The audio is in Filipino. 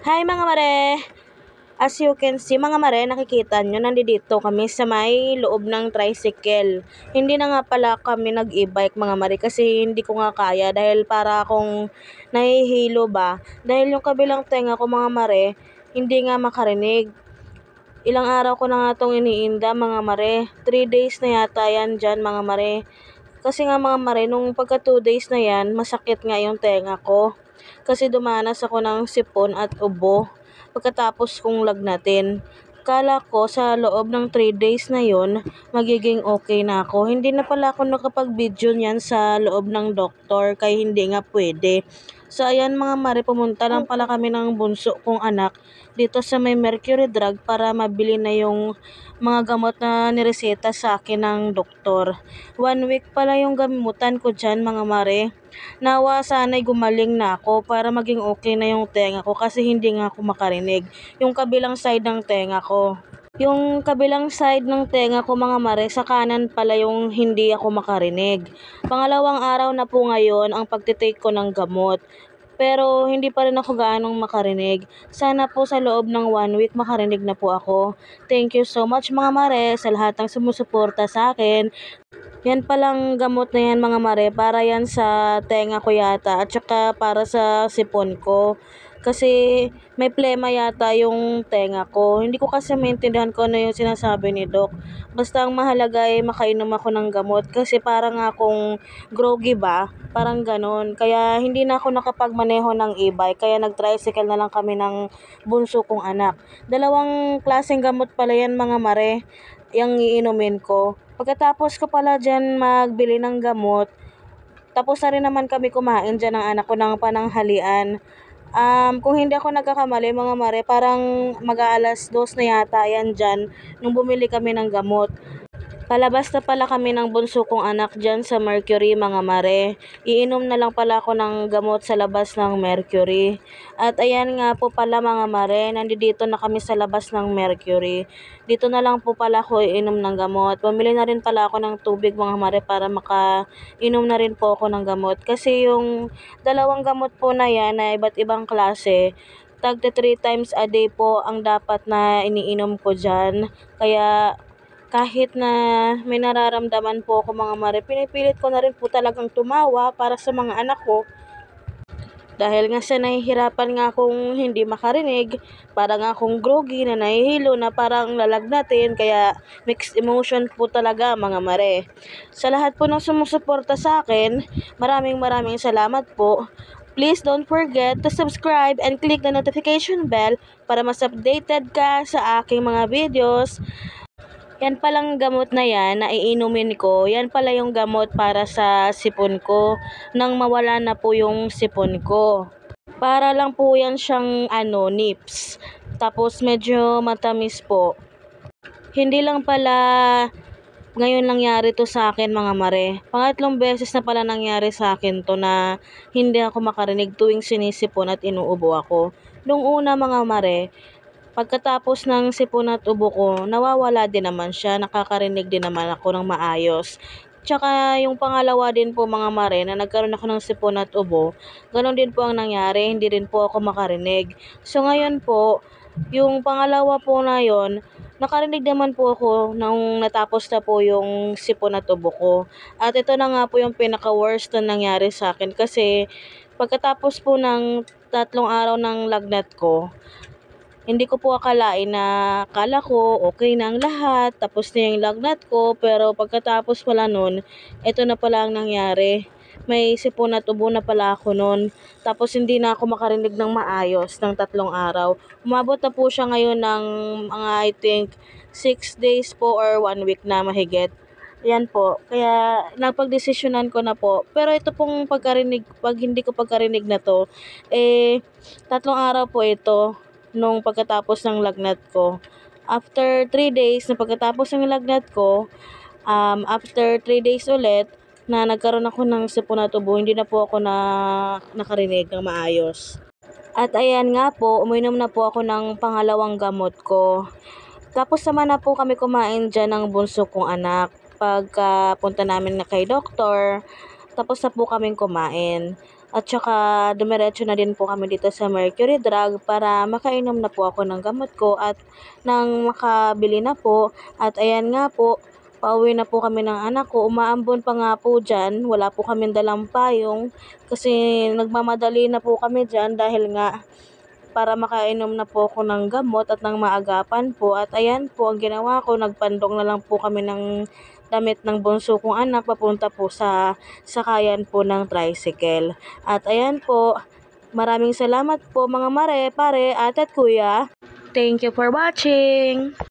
Hi mga mare! As you can see mga mare, nakikita nyo, nandito kami sa may loob ng tricycle. Hindi na nga pala kami nag-e-bike mga mare kasi hindi ko nga kaya dahil para akong nahihilo ba. Dahil yung kabilang tenga ko mga mare, hindi nga makarinig. Ilang araw ko na nga itong iniinda mga mare. 3 days na yata yan dyan mga mare. Kasi nga mga mare, nung pagka 2 days na yan, masakit nga yung tenga ko. Kasi dumanas ako ng sipon at ubo pagkatapos kong lagnatin. Kala ko sa loob ng 3 days na yon, magiging okay na ako. Hindi na pala ako nakapag-video niyan sa loob ng doktor kaya hindi nga pwede. So ayan mga mare, pumunta lang pala kami ng bunso kong anak dito sa may Mercury Drug para mabili na yung mga gamot na nireseta sa akin ng doktor. 1 week pala yung gamutan ko dyan mga mare. Nawa sana'y gumaling na ako para maging okay na yung tenga ko kasi hindi nga ako makarinig. Yung kabilang side ng tenga ko. Yung kabilang side ng tenga ko mga mare, sa kanan pala yung hindi ako makarinig. Pangalawang araw na po ngayon ang pagtitake ko ng gamot. Pero hindi pa rin ako gaanong makarinig. Sana po sa loob ng 1 week makarinig na po ako. Thank you so much mga mare sa lahat ng sumusuporta sa akin. Yan palang gamot na yan mga mare, para yan sa tenga ko yata at saka para sa sipon ko. Kasi may plema yata yung tenga ko. Hindi ko kasi maintindihan ko ano yung sinasabi ni Doc. Basta ang mahalaga ay makainom ako ng gamot kasi parang akong groggy ba? Parang ganon. Kaya hindi na ako nakapagmaneho ng e-bike. Kaya nag-tricycle na lang kami ng bunso kong anak. Dalawang klaseng gamot pala yan mga mare, yung iinumin ko. Pagkatapos ko pala dyan magbili ng gamot, tapos na rin naman kami kumain dyan ng anak ko ng pananghalian. Kung hindi ako nagkakamali mga mare, parang mag-aalas 2 na yata yan dyan nung bumili kami ng gamot. Palabas na pala kami ng bunso kong anak dyan sa Mercury mga mare. Iinom na lang pala ako ng gamot sa labas ng Mercury. At ayan nga po pala mga mare, nandito na kami sa labas ng Mercury. Dito na lang po pala ako iinom ng gamot. Pamili na rin pala ako ng tubig mga mare para makainom na rin po ako ng gamot. Kasi yung dalawang gamot po na yan na iba't ibang klase, tagta 3 times a day po ang dapat na iniinom ko dyan. Kaya kahit na may nararamdaman po ako mga mare, pinipilit ko na rin po talagang tumawa para sa mga anak ko. Dahil nga sa nahihirapan nga akong hindi makarinig, parang akong groggy na nahihilo na parang lalagnatin, kaya mixed emotion po talaga mga mare. Sa lahat po ng sumusuporta sa akin, maraming salamat po. Please don't forget to subscribe and click the notification bell para mas updated ka sa aking mga videos. Yan palang gamot na yan na iinumin ko, yan pala yung gamot para sa sipon ko, nang mawala na po yung sipon ko. Para lang po yan siyang nips. Tapos medyo matamis po. Hindi lang pala ngayon nangyari to sa akin mga mare. Pangatlong beses na pala nangyari sa akin to na hindi ako makarinig tuwing sinisipon at inuubo ako. Nung una mga mare, pagkatapos ng sipon at ubo ko, nawawala din naman siya, nakakarinig din naman ako ng maayos. Tsaka yung pangalawa din po mga mare na nagkaroon ako ng sipon at ubo, ganun din po ang nangyari, hindi rin po ako makarinig. So ngayon po, yung pangalawa po na yon, nakarinig naman po ako nung natapos na po yung sipon at ubo ko. At ito na nga po yung pinaka-worst na nangyari sa akin kasi pagkatapos po ng 3 araw ng lagnat ko, hindi ko po akalain na akala ko okay na ang lahat, tapos na yung lagnat ko, pero pagkatapos pala nun, ito na pala ang nangyari. May sipon at ubo na pala ako nun. Tapos hindi na ako makarinig ng maayos ng 3 araw. Umabot na po siya ngayon ng mga I think 6 days po or 1 week na mahigit. Yan po. Kaya napagdesisyonan ko na po. Pero ito pong pagkarinig, pag hindi ko pagkarinig na to, 3 araw po ito nung pagkatapos ng lagnat ko. After 3 days na pagkatapos ng lagnat ko, after 3 days ulit, na nagkaroon ako ng sipon at ubo, hindi na po ako nakarinig ng maayos. At ayan nga po, uminom na po ako ng pangalawang gamot ko. Tapos naman na po kami kumain dyan ng bunso kong anak. Pagka punta namin na kay doktor, tapos na po kaming kumain. At saka dumiretso na din po kami dito sa Mercury Drug para makainom na po ako ng gamot ko at nang makabili na po. At ayan nga po, pauwi na po kami ng anak ko. Umaambon pa nga po dyan. Wala po kaming dalang payong kasi nagmamadali na po kami dyan dahil nga para makainom na po ako ng gamot at ng maagapan po. At ayan po, ang ginawa ko, nagpandong na lang po kami ng damit ng bunso kong anak papunta po sa sakayan po ng tricycle. At ayan po, maraming salamat po mga mare, pare, ate at kuya. Thank you for watching!